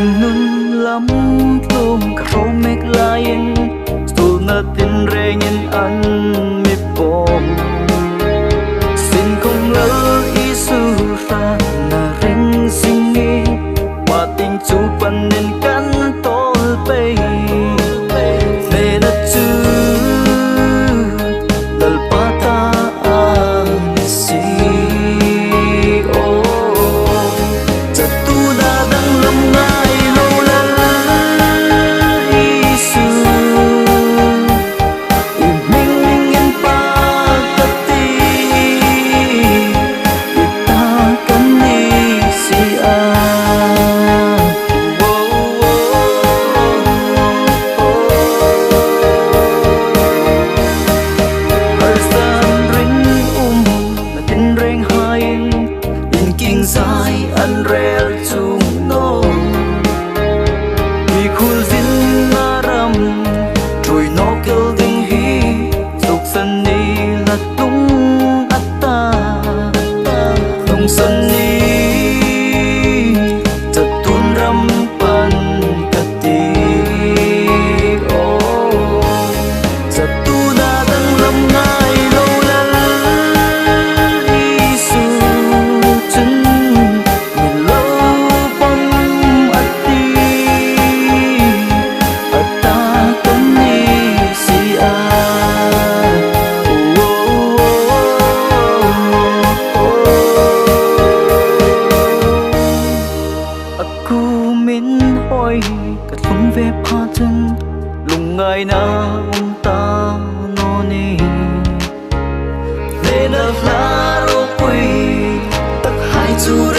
tình nun lắm luôn cả phố mệt lain dù na tin re nhân ăn mi bom xin không lỡ isu ra na ring singi qua tình chú pan nên cắn tol bay về na chu lal pata si o jatu da dang lam ngai lo la isu ming ming en pa ka ti ta kan ni si a dài ăn rel chung nô mi khul zin na ram trôi nó kêu ding hi dục sân ni là tung atta tung sân ni chật tuôn ram pan kati o chật tu na dang lam ngai lo la isu chân cất lung về pha chân lung ngày na ta no ni nên là la ro quỳ tất hai chu